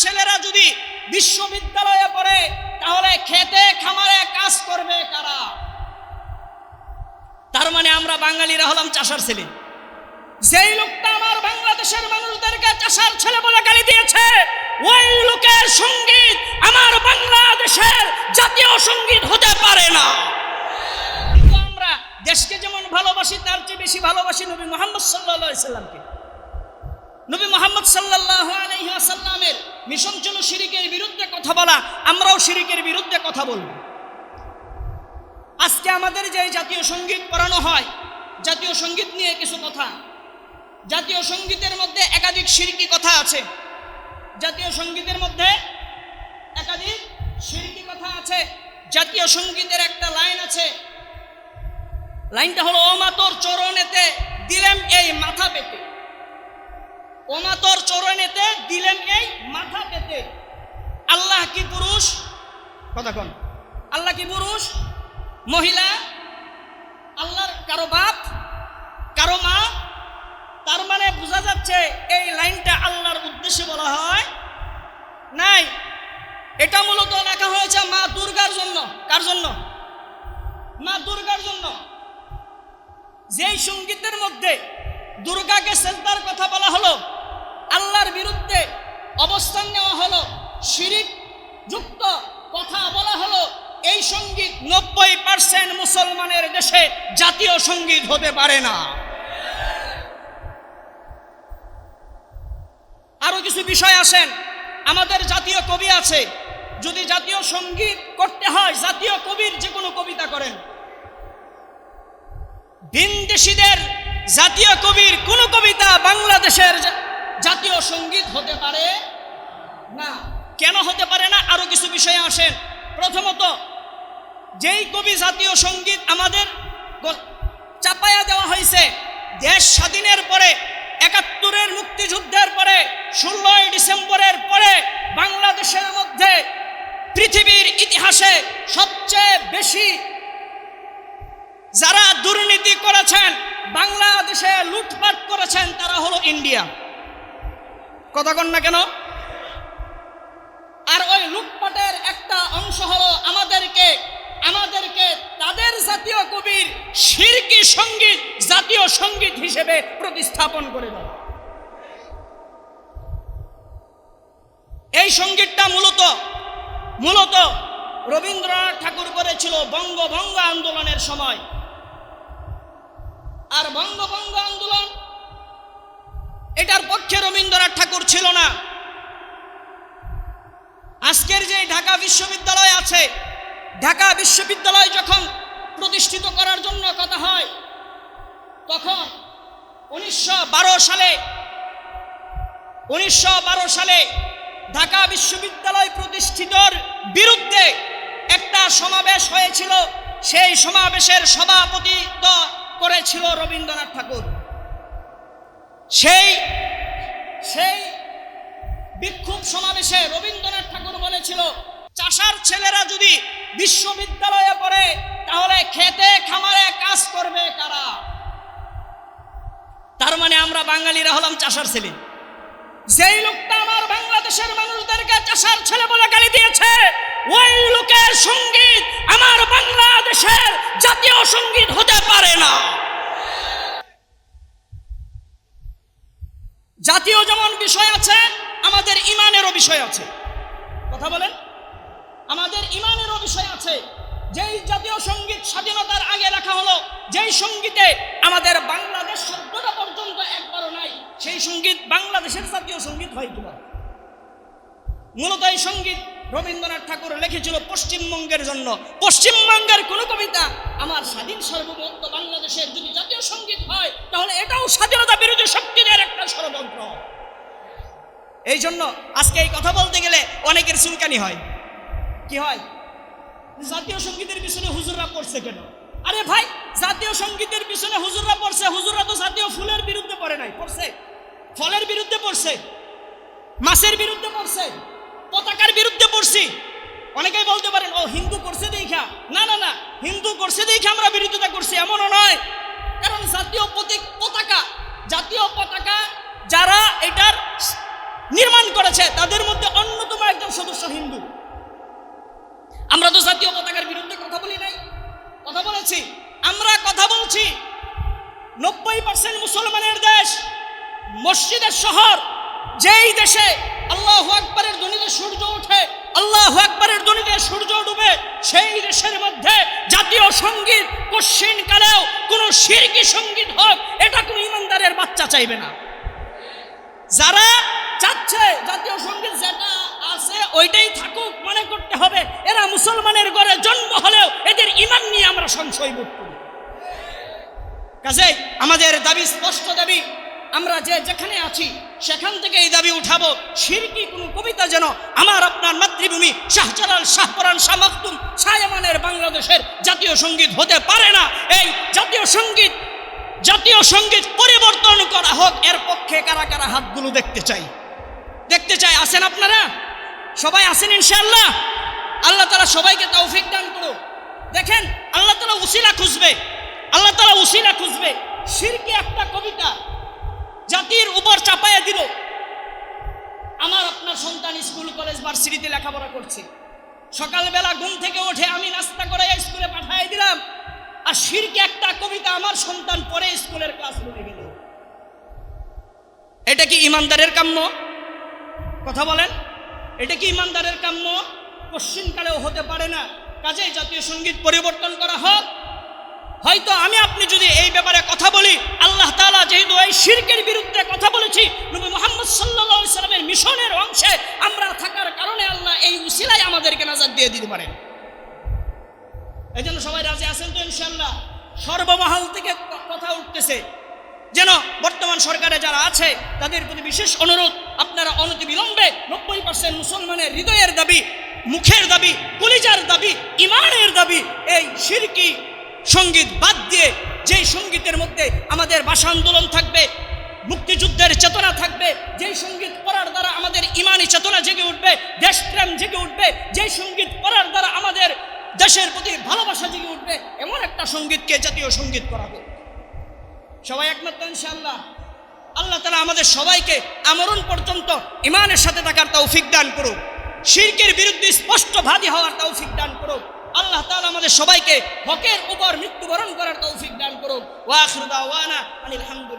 ছেলেরা যদি বিশ্ববিদ্যালয়ে পড়ে তাহলে খেতে খামারে কাজ করবে কারা? তার মানে আমরা বাঙালিরা হলাম চাষার ছেলে। যেই লোকটা আমার বাংলাদেশের মানুষদেরকে চাষার ছেলে বলে গালি দিয়েছে, ওই লোকের সঙ্গীত আমার বাংলাদেশের জাতীয় সঙ্গীত হতে পারে না। আমরা দেশকে যেমন ভালোবাসি তার চেয়ে বেশি ভালোবাসি নবী মুহাম্মদ সাল্লাল্লাহু আলাইহি সাল্লামকে। নবী মুহাম্মদ সাল্লাল্লাহু আলাইহি ওয়াসাল্লামের মিশন ছিল শিরকের বিরুদ্ধে কথা বলা, আমরাও শিরকের বিরুদ্ধে কথা বলবো। আজকে আমাদের যে জাতীয় সঙ্গীত পড়ানো হয়, জাতীয় সঙ্গীত নিয়ে কিছু কথা। জাতীয় সঙ্গীতের মধ্যে একাধিক শিরকি কথা আছে। জাতীয় সঙ্গীতের মধ্যে একাধিক শিরকি কথা আছে। জাতীয় সঙ্গীতের একটা লাইন আছে, লাইনটা হলো ও মা তোর চরণেতে দিলেম এই মাথা পেতে। ও মা তোর চরণেতে দিলেম এই মাথা পেতে। আল্লাহ কি পুরুষ? কথা কোন? আল্লাহ কি পুরুষ? মহিলা? আল্লাহর কারো বাপ, কারো মা? তার মানে বোঝা যাচ্ছে এই লাইনটা আল্লাহর উদ্দেশ্যে বলা হয় নাই। এটা মূলত লেখা হয়েছে মা দুর্গার জন্য। কার জন্য? মা দুর্গার জন্য। যেই সঙ্গীতের মধ্যে দুর্গাকে সেজদার কথা বলা হলো, আল্লাহর বিরুদ্ধে অবস্থান নেওয়া হলো, শিরিক যুক্ত কথা বলা হলো, এই সঙ্গীত 90% মুসলমানের দেশে জাতীয় সঙ্গীত হতে পারে না। আরো কিছু বিষয় আসেন। আমাদের জাতীয় কবি আছে, যদি জাতীয় সঙ্গীত করতে হয় জাতীয় কবির যে কোনো কবিতা করেন। ভিনদেশীদের জাতীয় কবির কোন কবিতা বাংলাদেশের জাতীয় সঙ্গীত হতে পারে না। কেন হতে পারে না? আরো কিছু বিষয়ে আসেন। প্রথমত, যেই কবি জাতীয় সঙ্গীত আমাদের চাপায়া দেওয়া হয়েছে দেশ স্বাধীনের পরে, ৭১-এর মুক্তিযুদ্ধের পরে, ১৬ই ডিসেম্বরের পরে বাংলাদেশের মধ্যে পৃথিবীর ইতিহাসে সবচেয়ে বেশি যারা দুর্নীতি করেছেন, বাংলাদেশে লুটপাট করেছেন, তারা হলো ইন্ডিয়া। কথা কন না কেন? আর ওই লুটপাটের একটা অংশ হলো আমাদেরকে তাদের জাতীয় কবির শিরকি সঙ্গীত জাতীয় সঙ্গীত হিসেবে প্রতিস্থাপন করে দেয়। এই সঙ্গীতটা মূলত রবীন্দ্রনাথ ঠাকুর করেছিল বঙ্গভঙ্গ আন্দোলনের সময়। আর বঙ্গভঙ্গ আন্দোলন এটার পক্ষে রবীন্দ্রনাথ ঠাকুর ছিল না। আজকের যে ঢাকা বিশ্ববিদ্যালয় আছে, ঢাকা বিশ্ববিদ্যালয় যখন প্রতিষ্ঠিত করার জন্য কথা হয়, তখন 1912 সালে ঢাকা বিশ্ববিদ্যালয় প্রতিষ্ঠিতর বিরুদ্ধে একটা সমাবেশ হয়েছিল। সেই সমাবেশের সভাপতিত্ব করেছিল রবীন্দ্রনাথ ঠাকুর। সেই বিক্ষোভ সমাবেশে রবীন্দ্রনাথ ঠাকুর বলেছিল, চাষার ছেলেরা যদি বিশ্ববিদ্যালয়ে পড়ে তাহলে খেতে খামারে কাজ করবে কারা? তার মানে আমরা বাঙালিরা হলাম চাষার ছেলে। যেই লোকটা আমার বাংলাদেশের মানুষদেরকে চাষার ছেলে বলে গালি দিয়েছে, ওই লোকের সঙ্গীত আমার বাংলাদেশের জাতীয় সঙ্গীত হতে পারে না। জাতীয় যেমন বিষয় আছে, আমাদের ইমানেরও বিষয় আছে। কথা বলেন, আমাদের ইমানেরও বিষয় আছে। যেই জাতীয় সঙ্গীত স্বাধীনতার আগে লেখা হলো, যেই সঙ্গীতে আমাদের বাংলাদেশ শব্দটা পর্যন্ত একবারও নাই, সেই সঙ্গীত বাংলাদেশের জাতীয় সঙ্গীত হয় কিনা? মূলত এই সঙ্গীত রবীন্দ্রনাথ ঠাকুর লিখেছিল পশ্চিমবঙ্গের জন্য। পশ্চিমবঙ্গের কোন কবিতা আমার স্বাধীন সার্বভৌমত্ব বাংলাদেশের যদি জাতীয় সঙ্গীত হয়, তাহলে এটাও স্বাধীনতা বিরোধী শক্তিদের একটা ষড়যন্ত্র। এই জন্য আজকে এই কথা বলতে গেলে অনেকের চুলকানি হয়। কি হয়? জাতীয় সঙ্গীতের পিছনে হুজুররা পড়ছে কেন? আরে ভাই, জাতীয় সঙ্গীতের পিছনে হুজুররা পড়ছে, হুজুররা তো জাতীয় ফুলের বিরুদ্ধে পড়ে নাই, পড়ছে ফলের বিরুদ্ধে পড়ছে, মাছের বিরুদ্ধে পড়ছে, পতাকার বিরুদ্ধে পড়ছি। অনেকেই বলতে পারেন ও হিন্দু করছে দেখা। না না না, হিন্দু করছে দেখে আমরা বিরোধিতা করছি এমনও নয়। কারণ জাতীয় পতাকা যারা এটার নির্মাণ করেছে তাদের মধ্যে অন্য জাতীয় পতাকার বিরুদ্ধে কথা বলি নাই? কথা বলেছি। আমরা কথা বলছি 90% মুসলমানের দেশ, মসজিদের শহর, যেই দেশে আল্লাহু আকবারের ধ্বনিতে সূর্য ওঠে, আল্লাহু আকবারের ধ্বনিতে সূর্য ডুবে, সেই দেশের মধ্যে জাতীয় সঙ্গীত কশ্চিন কালেও কোনো শিরকি সঙ্গীত হোক, এটা কোনো ইমানদারের বাচ্চা চাইবে না। যারা চাচ্ছে জাতীয় সঙ্গীত যেটা আছে ওইটাই থাকুক, মনে করতে হবে এরা মুসলমানের ঘরে জন্ম হলেও এদের ঈমান নিয়ে আমরা সংশয় বোধ করি। কাজেই আমাদের দাবি, স্পষ্ট দাবি, আমরা যেখানে আছি সেখান থেকে এই দাবি উঠাবো, শিরকি কোনো কবিতা যেন আমার আপনার মাতৃভূমি শাহজালাল, শাহপরান, শাহ মাকতুম, শাহ আমানের বাংলাদেশের জাতীয় সঙ্গীত হতে পারে না। এই জাতীয় সঙ্গীত পরিবর্তন করা হোক, এর পক্ষে কারা কারা হাতগুলো দেখতে চাই। আছেন আপনারা? সবাই আছেন ইনশাআল্লাহ? আল্লাহ তাআলা সবাইকে তৌফিক দান করুক। দেখেন, আল্লাহ তাআলা উসিলা খুঁজবে। শিরকি একটা কবিতা জাতির উপর চাপায়া দিল। আমার আপনার সন্তান স্কুল, কলেজ, ভার্সিটিতে লেখাপড়া করছে, সকালবেলা ঘুম থেকে উঠে আমি নাস্তা করে স্কুলে পাঠিয়ে দিলাম, আর শিরকি একটা কবিতা আমার সন্তান পরে স্কুলের ক্লাস রুমে গেল। এটা কি ইমানদারের কাম্য? কথা বলেন, এটা কি ইমানদারের কাম্য? কশ্চিনকালেও হতে পারে না। কাজেই জাতীয় সঙ্গীত পরিবর্তন করা হোক। হয়তো আমি আপনি যদি এই ব্যাপারে কথা বলি, আল্লাহ তাআলা যেহেতু এই শিরকের বিরুদ্ধে কথা বলেছি, নবী মুহাম্মদ সাল্লাল্লাহু আলাইহি সাল্লামের মিশনের অংশে আমরা থাকার কারণে আল্লাহ এই উসিলায় আমাদেরকে নাজাত দিয়ে দিতে পারেন। এই জন্য সবাই রাজি আছেন তো ইনশাআল্লাহ? সর্বমহল থেকে কথা উঠতেছে যেন বর্তমান সরকারে যারা আছে তাদের প্রতি বিশেষ অনুরোধ, আপনারা অনতিবিলম্বে 90% মুসলমানের হৃদয়ের দাবি, মুখের দাবি, কলিজার দাবি, ইমানের দাবি, এই শিরকি সঙ্গীত বাদ দিয়ে যেই সঙ্গীতের মধ্যে আমাদের ভাষা আন্দোলন থাকবে, মুক্তিযুদ্ধের চেতনা থাকবে, যেই সঙ্গীত পড়ার দ্বারা আমাদের ইমানি চেতনা জেগে উঠবে, দেশপ্রেম জেগে উঠবে, যেই সঙ্গীত পড়ার দ্বারা আমাদের দেশের প্রতি ভালোবাসা জেগে উঠবে, এমন একটা সঙ্গীতকে জাতীয় সঙ্গীত করাবে। সবাই একমত ইনশাআল্লাহ? আল্লাহ তাআলা আমাদের সবাইকে আমরণ পর্যন্ত ইমানের সাথে থাকার তৌফিক দান করুক, শিরকের বিরুদ্ধে স্পষ্টবাদী হওয়ার তৌফিক দান করুক। আল্লাহ তাআলা আমাদের সবাইকে হকের উপর মৃত্যুবরণ করার তৌফিক দান করুক। ওয়া আখিরু দাওয়ানা আনিল হামদুলিল্লাহ।